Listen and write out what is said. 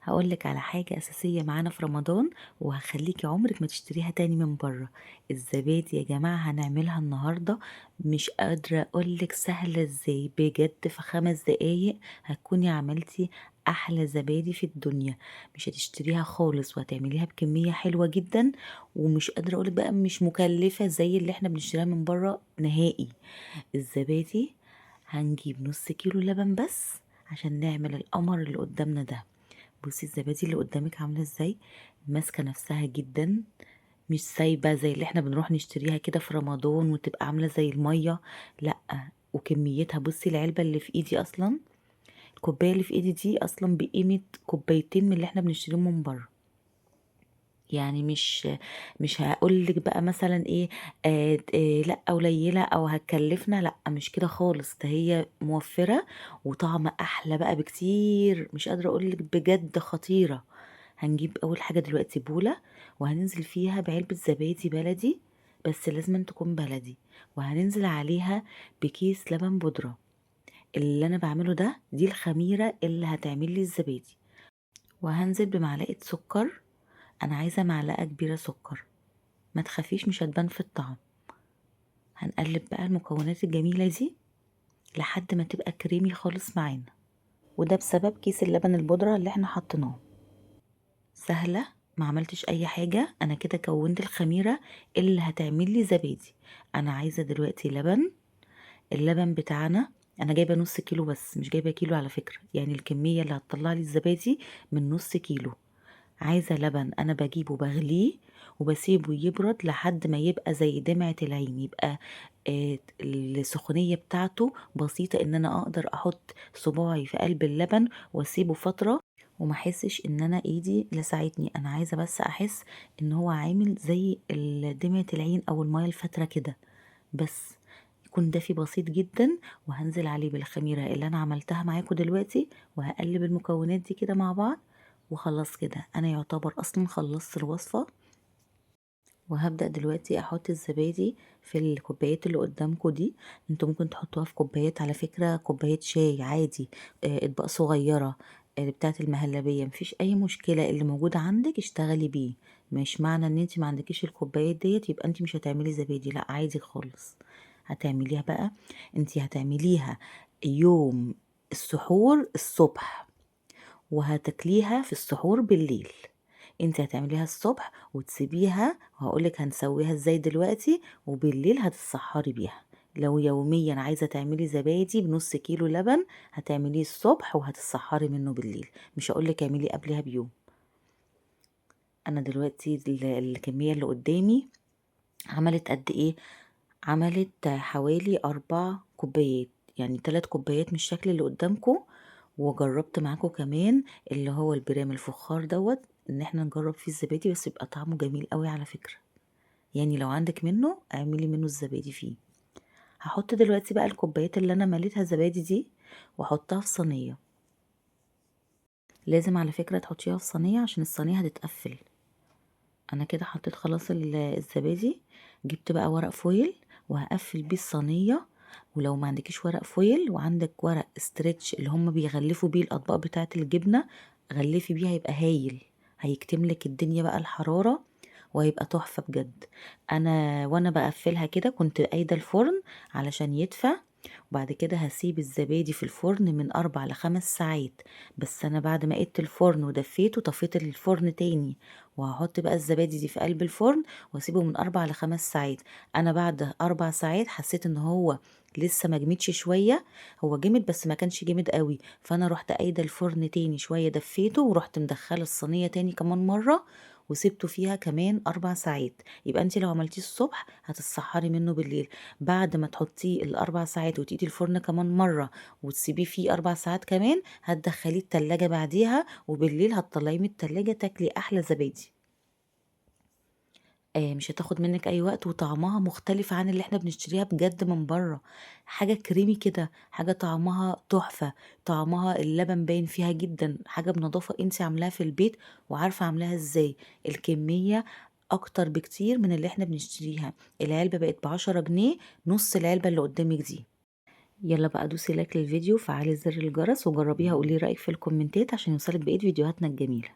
هقولك على حاجة أساسية معانا في رمضان، وهخليكي عمرك ما تشتريها تاني من بره. الزبادي يا جماعة هنعملها النهاردة. مش قادرة أقولك سهلة ازاي، بجد في 5 دقايق هتكوني عملتي أحلى زبادي في الدنيا. مش هتشتريها خالص وهتعمليها بكمية حلوة جدا. ومش قادرة أقولك بقى مش مكلفة زي اللي احنا بنشتريها من بره نهائي. الزبادي هنجيب نص كيلو لبن بس عشان نعمل القمر اللي قدامنا ده. بصي الزبادي اللي قدامك عامله ازاي، ماسكه نفسها جدا، مش سايبه زي اللي احنا بنروح نشتريها كده في رمضان وتبقى عامله زي الميه. لا. وكميتها بصي العلبه اللي في ايدي اصلا، الكوبايه اللي في ايدي دي اصلا بقيمه كوبايتين من اللي احنا بنشتريهم من بره. يعني مش هقولك بقى مثلا ايه، لا قليله او هتكلفنا، لا مش كده خالص، ده هي موفره وطعم احلى بقى بكتير، مش قادره اقولك بجد خطيره. هنجيب اول حاجه دلوقتي بوله، وهننزل فيها بعلبه زبادي بلدي، بس لازم تكون بلدي. وهننزل عليها بكيس لبن بودره. اللي انا بعمله ده دي الخميره اللي هتعمل لي الزبادي. وهنزل بمعلقه سكر، انا عايزه معلقه كبيره سكر. ما تخافيش مش هتبان في الطعم. هنقلب بقى المكونات الجميله دي لحد ما تبقى كريمي خالص معانا، وده بسبب كيس اللبن البودره اللي احنا حطيناه. سهله، ما عملتش اي حاجه، انا كده كونت الخميره اللي هتعمل لي زبادي. انا عايزه دلوقتي لبن. اللبن بتاعنا انا جايبه نص كيلو بس، مش جايبه كيلو على فكره، يعني الكميه اللي هتطلع لي الزبادي من نص كيلو. عايزة لبن، أنا بجيبه بغليه وبسيبه يبرد لحد ما يبقى زي دمعة العين، يبقى السخونية بتاعته بسيطة ان انا اقدر احط صباعي في قلب اللبن واسيبه فترة، وما احسش ان انا ايدي لسعتني. انا عايزة بس احس ان هو عامل زي دمعة العين او المية الفترة كده بس. يكون دافي بسيط جدا. وهنزل عليه بالخميرة اللي انا عملتها معاكم دلوقتي، وهقلب المكونات دي كده مع بعض. وخلاص كده انا يعتبر اصلا خلصت الوصفة. وهبدأ دلوقتي احط الزبادي في الكوبايات اللي قدامكم دي. انتوا ممكن تحطوها في كوبايات، على فكرة كوباية شاي عادي، اطباق صغيرة، بتاعة المهلبية، مفيش اي مشكلة، اللي موجود عندك اشتغلي بيه. مش معنى ان انت ما عندكيش الكوبايات ديت يبقى انت مش هتعملي زبادي، لا عادي خالص. هتعمليها بقى، انت هتعمليها يوم السحور الصبح، وهتاكليها في السحور بالليل. انت هتعمليها الصبح وتسيبيها، وهقولك هنسويها ازاي دلوقتي، وبالليل هتتسحري بيها. لو يوميا عايزة تعملي زبادي بنص كيلو لبن، هتعمليه الصبح وهتتسحري منه بالليل. مش هقولك اعملي قبلها بيوم. انا دلوقتي الكمية اللي قدامي عملت قد ايه؟ عملت حوالي 4 كوبايات، يعني 3 كوبايات من الشكل اللي قدامكم. وجربت معاكم كمان اللي هو البرام الفخار دوت، ان احنا نجرب فيه الزبادي، بس يبقى طعمه جميل قوي على فكرة. يعني لو عندك منه اعملي منه الزبادي فيه. هحط دلوقتي بقى الكوبايات اللي انا مليتها زبادي دي واحطها في صينية. لازم على فكرة تحطيها في صينية عشان الصينية هتتقفل. انا كده حطيت خلاص الزبادي. جبت بقى ورق فويل وهقفل بيه الصينية. ولو ما عندكيش ورق فويل وعندك ورق استرتش اللي هم بيغلفوا بيه الاطباق بتاعه الجبنة، غلفي بيه هيبقى هايل. هيكتملك الدنيا بقى الحرارة، وهيبقى تحفة بجد. وانا بقفلها كده كنت قايدة الفرن علشان يدفى. وبعد كده هسيب الزبادي في الفرن من 4 ل5 ساعات. بس انا بعد ما قدت الفرن ودفيته طفيت الفرن تاني، وهحط بقى الزبادي دي في قلب الفرن واسيبه من 4 ل5 ساعات. انا بعد 4 ساعات حسيت ان هو لسه ما جمدش شوية. هو جمد بس ما كانش جمد قوي، فانا رحت قايدة الفرن تاني شوية دفيته، ورحت مدخله الصينية تاني كمان مرة، وسبته فيها كمان 4 ساعات. يبقى انت لو عملتيه الصبح هتتسحري منه بالليل. بعد ما تحطيه ال4 ساعات وتقيدي الفرن كمان مرة وتسيبيه فيه 4 ساعات كمان، هتدخليه التلاجة بعديها، وبالليل هتطلعيه من التلاجة تاكلي أحلى زبادي. مش هتاخد منك أي وقت، وطعمها مختلف عن اللي احنا بنشتريها بجد من بره. حاجة كريمي كده، حاجة طعمها تحفة. طعمها اللبن باين فيها جدا، حاجة بنظافة انت عاملاها في البيت وعارفة عاملاها ازاي. الكمية أكتر بكتير من اللي احنا بنشتريها. العلبة بقت ب10 جنيه، نص العلبة اللي قدامك دي. يلا بقى دوسي لايك للفيديو وفعلي زر الجرس وجربيها وقولي رأيك في الكومنتات عشان يوصلك بقية فيديوهاتنا الجميلة.